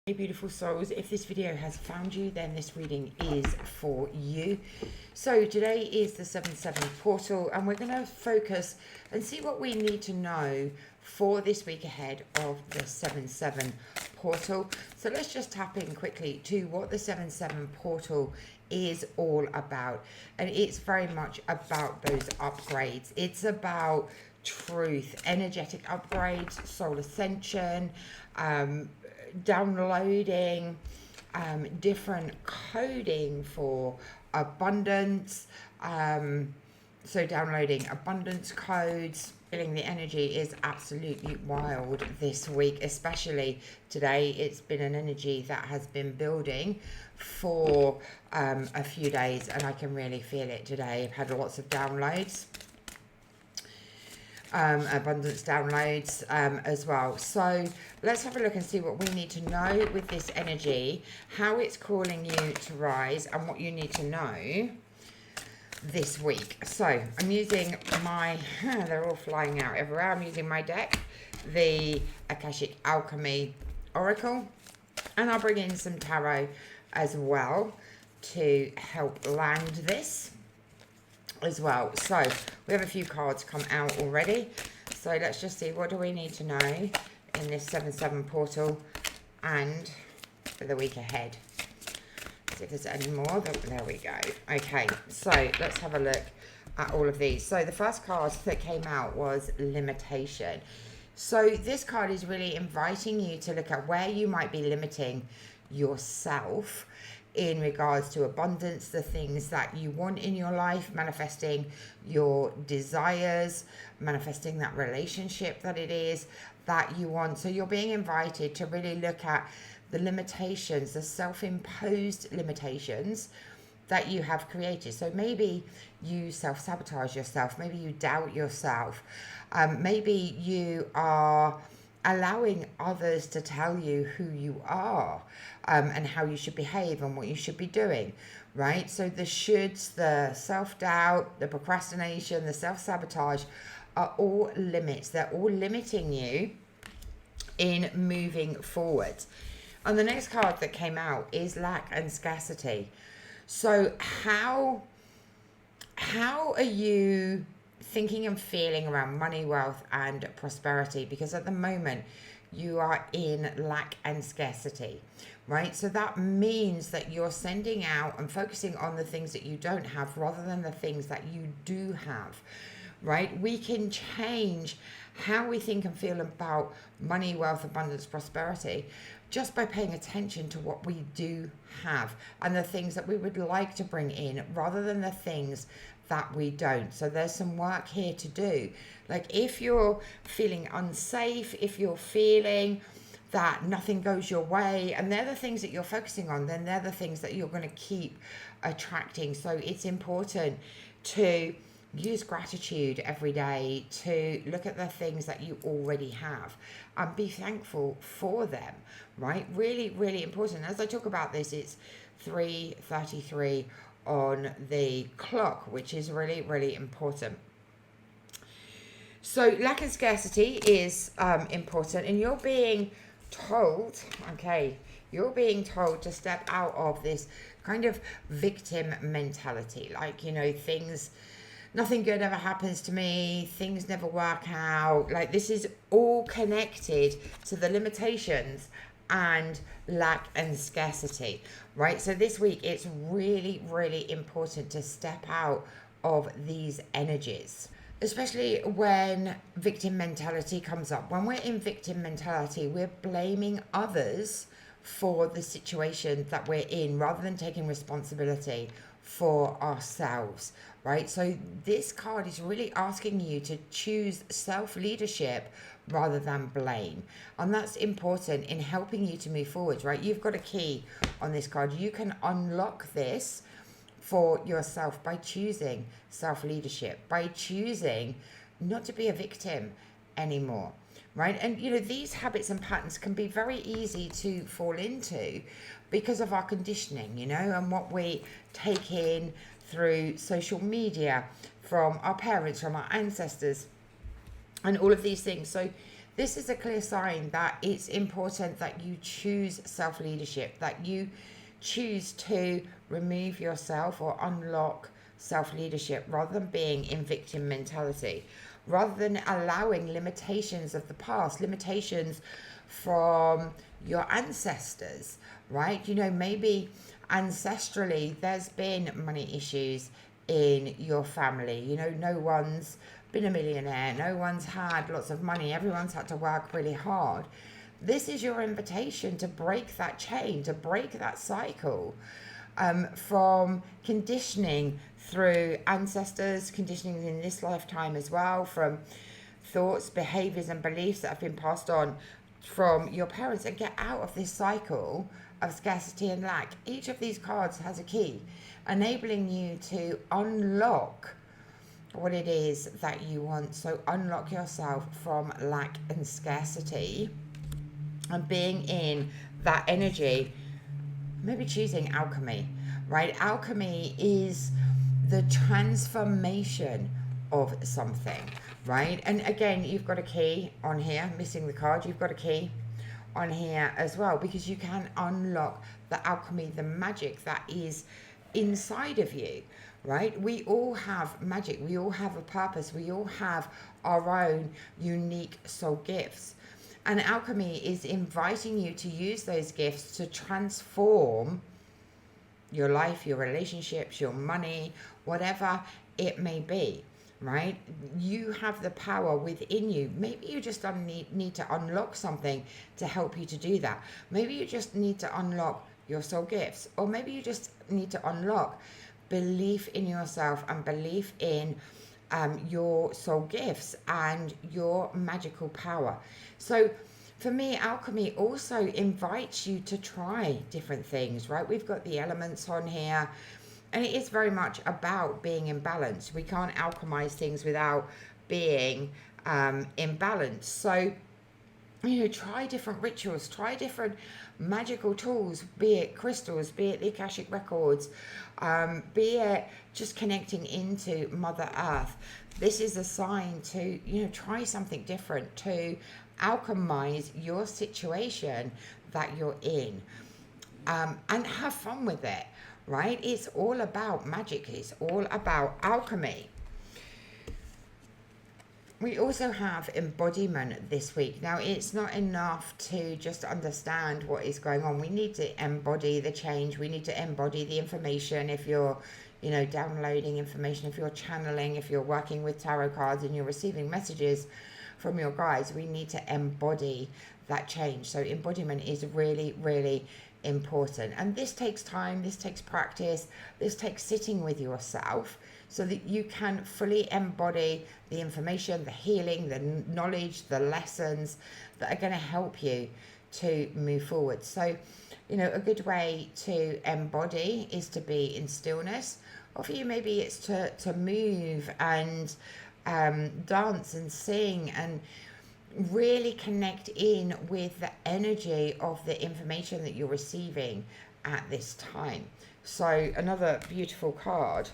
Hey beautiful souls, if this video has found you, then this reading is for you. So today is the 7-7 portal, and we're going to focus and see what we need to know for this week ahead of the 7-7 portal. So let's just tap in quickly to what the 7-7 portal is all about. And it's very much about those upgrades. It's about truth, energetic upgrades, soul ascension, downloading different coding for abundance, so downloading abundance codes. Feeling the energy is absolutely wild this week, especially today. It's been an energy that has been building for a few days, and I can really feel it today. I've had lots of downloads, abundance downloads as well. So let's have a look and see what we need to know with this energy, how it's calling you to rise, and what you need to know this week. So I'm using my, they're all flying out everywhere. I'm using my deck, the Akashic Alchemy Oracle, and I'll bring in some tarot as well to help land this as well. So we have a few cards come out already, so let's just see what do we need to know in this 7-7 portal and for the week ahead. See if there's any more. There we go. Okay, so let's have a look at all of these. So the first card that came out was limitation. So this card is really inviting you to look at where you might be limiting yourself in regards to abundance, the things that you want in your life, manifesting your desires, manifesting that relationship that it is that you want. So you're being invited to really look at the limitations, the self-imposed limitations that you have created. So maybe you self-sabotage yourself, maybe you doubt yourself, maybe you are allowing others to tell you who you are, and how you should behave and what you should be doing, right? So the shoulds, the self-doubt, the procrastination, the self-sabotage are all limits. They're all limiting you in moving forward. And the next card that came out is lack and scarcity. So how are you thinking and feeling around money, wealth, and prosperity? Because at the moment you are in lack and scarcity, right? So that means that you're sending out and focusing on the things that you don't have rather than the things that you do have, right? We can change how we think and feel about money, wealth, abundance, prosperity just by paying attention to what we do have and the things that we would like to bring in rather than the things that we don't. So there's some work here to do. Like if you're feeling unsafe, if you're feeling that nothing goes your way, and they're the things that you're focusing on, then they're the things that you're going to keep attracting. So it's important to use gratitude every day, to look at the things that you already have and be thankful for them, right? Really, really important. As I talk about this, it's 3:33 on the clock, which is really, really important. So lack and scarcity is important, and you're being told, okay, you're being told to step out of this kind of victim mentality. Like, you know, things, nothing good ever happens to me, things never work out. Like this is all connected to the limitations and lack and scarcity, right? So this week it's really, really important to step out of these energies, especially when victim mentality comes up. When we're in victim mentality, we're blaming others for the situation that we're in rather than taking responsibility for ourselves, right? So this card is really asking you to choose self-leadership rather than blame, and that's important in helping you to move forward, right? You've got a key on this card. You can unlock this for yourself by choosing self-leadership, by choosing not to be a victim anymore, right? And you know, these habits and patterns can be very easy to fall into because of our conditioning, you know, and what we take in through social media, from our parents, from our ancestors, and all of these things. So this is a clear sign that it's important that you choose self-leadership, that you choose to remove yourself or unlock self-leadership rather than being in victim mentality, rather than allowing limitations of the past, limitations from your ancestors, right? You know, maybe ancestrally there's been money issues in your family. You know, no one's been a millionaire, no one's had lots of money, everyone's had to work really hard. This is your invitation to break that chain, to break that cycle, from conditioning through ancestors, conditioning in this lifetime as well, from thoughts, behaviors and beliefs that have been passed on from your parents, and get out of this cycle of scarcity and lack. Each of these cards has a key, enabling you to unlock what it is that you want. So unlock yourself from lack and scarcity and being in that energy. Maybe choosing alchemy, right? Alchemy is the transformation of something, right? And again, you've got a key on here, missing the card. You've got a key on here as well, because you can unlock the alchemy, the magic that is inside of you, right? We all have magic. We all have a purpose. We all have our own unique soul gifts. And alchemy is inviting you to use those gifts to transform your life, your relationships, your money, whatever it may be, right? You have the power within you. Maybe you just need to unlock something to help you to do that. Maybe you just need to unlock your soul gifts, or maybe you just need to unlock belief in yourself and belief in your soul gifts and your magical power. So for me, alchemy also invites you to try different things, right? We've got the elements on here, and it is very much about being in balance. We can't alchemize things without being in balance. So, you know, try different rituals, try different magical tools, be it crystals, be it the Akashic records, be it just connecting into Mother Earth. This is a sign to, you know, try something different, to alchemize your situation that you're in, and have fun with it, right? It's all about magic. It's all about alchemy. We also have embodiment this week. Now, it's not enough to just understand what is going on. We need to embody the change. We need to embody the information. If you're, you know, downloading information, if you're channeling, if you're working with tarot cards and you're receiving messages from your guides, we need to embody that change. So embodiment is really, really important. And this takes time, this takes practice, this takes sitting with yourself so that you can fully embody the information, the healing, the knowledge, the lessons that are going to help you to move forward. So, you know, a good way to embody is to be in stillness. Or for you, maybe it's to move and dance and sing and really connect in with the energy of the information that you're receiving at this time. So another beautiful card.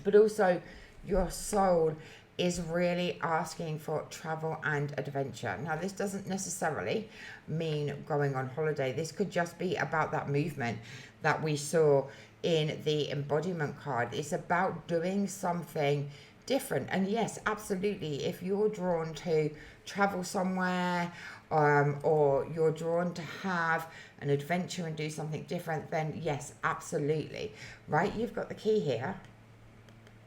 But also your soul is really asking for travel and adventure. Now, this doesn't necessarily mean going on holiday. This could just be about that movement that we saw in the embodiment card. It's about doing something different. And yes, absolutely, if you're drawn to travel somewhere, or you're drawn to have an adventure and do something different, then yes, absolutely, right? You've got the key here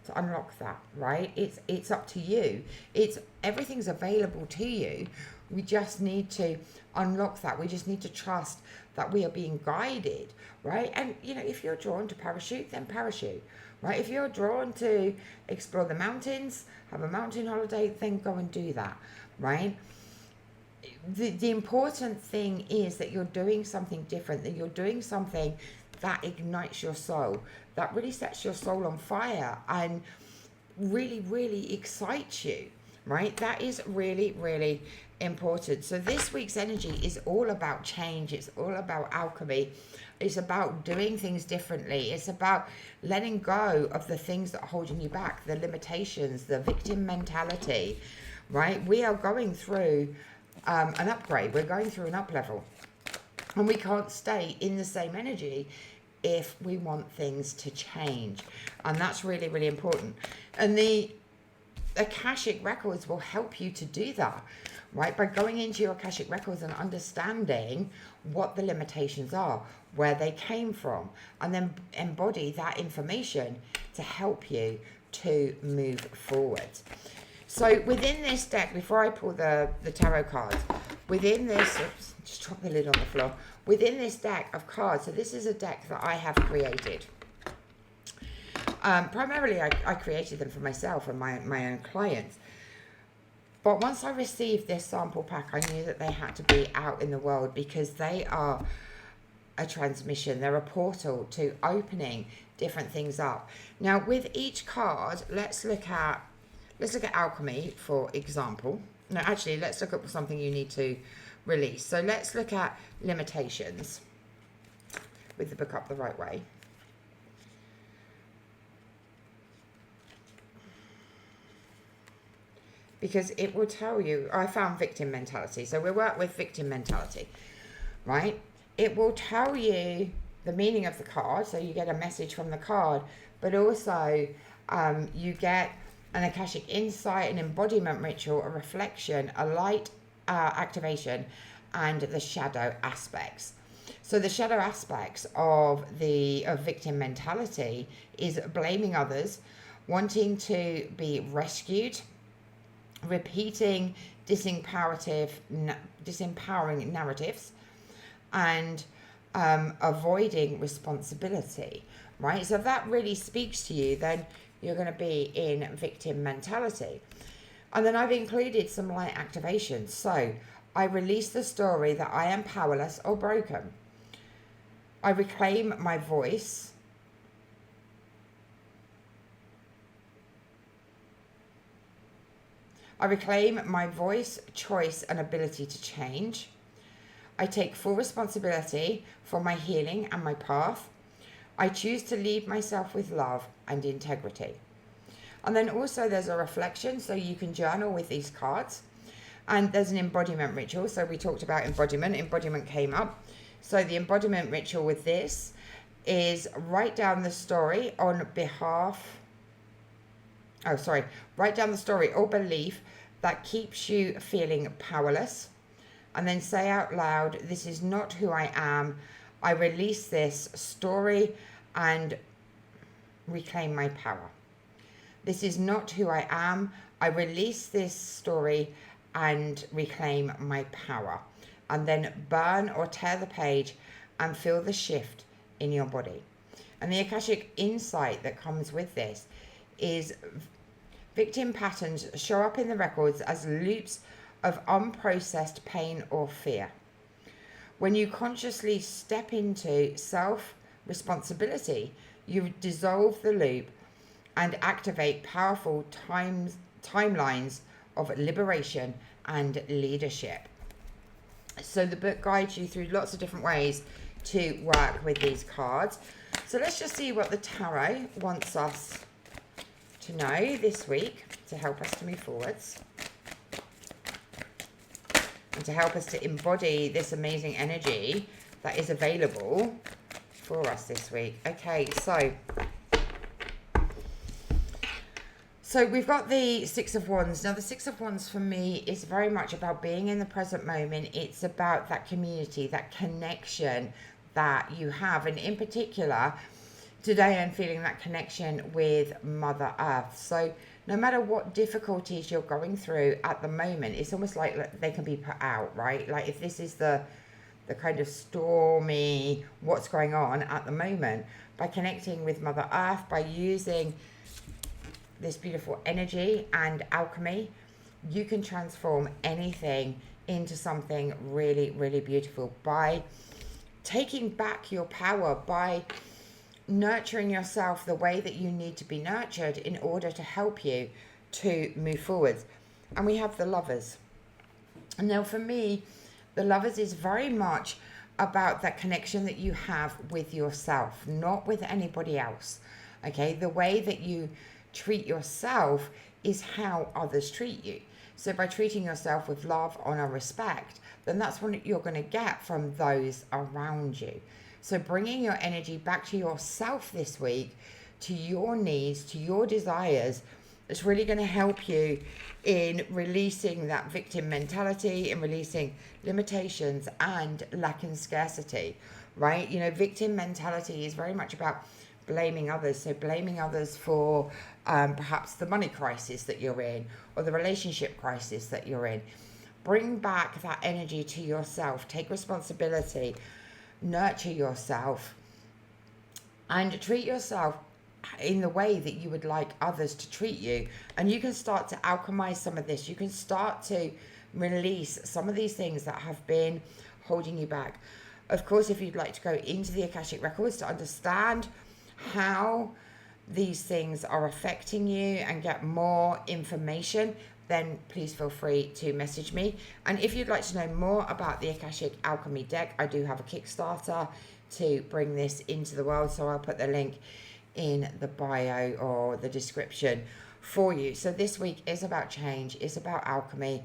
to unlock that, right? It's up to you. It's everything's available to you. We just need to unlock that. We just need to trust that we are being guided, right? And you know, if you're drawn to parachute, then parachute, right? If you're drawn to explore the mountains, have a mountain holiday, then go and do that, right? The important thing is that you're doing something different, that you're doing something that ignites your soul, that really sets your soul on fire and really, really excites you, right? That is really, really important. So this week's energy is all about change. It's all about alchemy. It's about doing things differently. It's about letting go of the things that are holding you back, the limitations, the victim mentality, right? We are going through an upgrade. We're going through an up level. And we can't stay in the same energy if we want things to change. And that's really, really important. And the Akashic Records will help you to do that, right? By going into your Akashic Records and understanding what the limitations are, where they came from, and then embody that information to help you to move forward. So within this deck, before I pull the tarot cards, within this, oops, just drop the lid on the floor, within this deck of cards, so this is a deck that I have created. Primarily, I created them for myself and my own clients. But once I received this sample pack, I knew that they had to be out in the world because they are a transmission. They're a portal to opening different things up. Now, with each card, let's look at alchemy, for example. No, actually, let's look at something you need to release. So let's look at limitations with the book up the right way. Because it will tell you, I found victim mentality. So we work with victim mentality, right? It will tell you the meaning of the card. So you get a message from the card, but also you get an Akashic insight, an embodiment ritual, a reflection, a light activation, and the shadow aspects. So the shadow aspects of victim mentality is blaming others, wanting to be rescued, repeating disempowering narratives, and avoiding responsibility, right? So if that really speaks to you, then you're going to be in victim mentality. And then I've included some light activations. So I release the story that I am powerless or broken. I reclaim my voice. I reclaim my voice, choice, and ability to change. I take full responsibility for my healing and my path. I choose to lead myself with love and integrity. And then also there's a reflection, so you can journal with these cards. And there's an embodiment ritual. So we talked about embodiment. Embodiment came up. So the embodiment ritual with this is write down the story on behalf... write down the story or belief that keeps you feeling powerless. And then say out loud, this is not who I am. I release this story and reclaim my power. This is not who I am. I release this story and reclaim my power. And then burn or tear the page and feel the shift in your body. And the Akashic insight that comes with this is victim patterns show up in the records as loops of unprocessed pain or fear. When you consciously step into self-responsibility, you dissolve the loop and activate powerful timelines of liberation and leadership. So the book guides you through lots of different ways to work with these cards. So let's just see what the tarot wants us to know this week to help us to move forwards and to help us to embody this amazing energy that is available for us this week. Okay, so we've got the Six of Wands. Now, the Six of Wands for me is very much about being in the present moment. It's about that community, that connection that you have. And in particular, today I'm feeling that connection with Mother Earth. So no matter what difficulties you're going through at the moment, it's almost like they can be put out, right? Like if this is the kind of stormy, what's going on at the moment, by connecting with Mother Earth, by using this beautiful energy and alchemy, you can transform anything into something really, really beautiful by taking back your power, by nurturing yourself the way that you need to be nurtured in order to help you to move forwards. And we have the Lovers. And now for me, the Lovers is very much about that connection that you have with yourself, not with anybody else. Okay, the way that you treat yourself is how others treat you. So by treating yourself with love, honor, respect, then that's what you're going to get from those around you. So bringing your energy back to yourself this week, to your needs, to your desires, it's really going to help you in releasing that victim mentality, in releasing limitations and lack and scarcity, right? You know, victim mentality is very much about blaming others. So blaming others for perhaps the money crisis that you're in, or the relationship crisis that you're in. Bring back that energy to yourself. Take responsibility. Nurture yourself. And treat yourself in the way that you would like others to treat you. And you can start to alchemize some of this. You can start to release some of these things that have been holding you back. Of course, if you'd like to go into the Akashic Records to understand how these things are affecting you and get more information, then please feel free to message me. And if you'd like to know more about the Akashic Alchemy deck, I do have a Kickstarter to bring this into the world, so I'll put the link in the bio or the description for you. So this week is about change, it's about alchemy,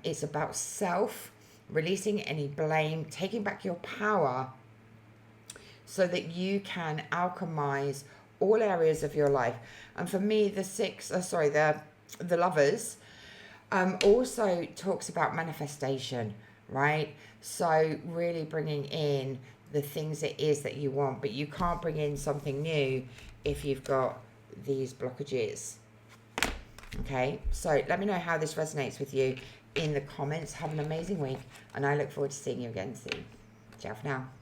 it's about self, releasing any blame, taking back your power so that you can alchemize all areas of your life. And for me, the Lovers also talks about manifestation, right? So really bringing in the things it is that you want, but you can't bring in something new if you've got these blockages. Okay, so let me know how this resonates with you in the comments. Have an amazing week, and I look forward to seeing you again soon. Ciao for now.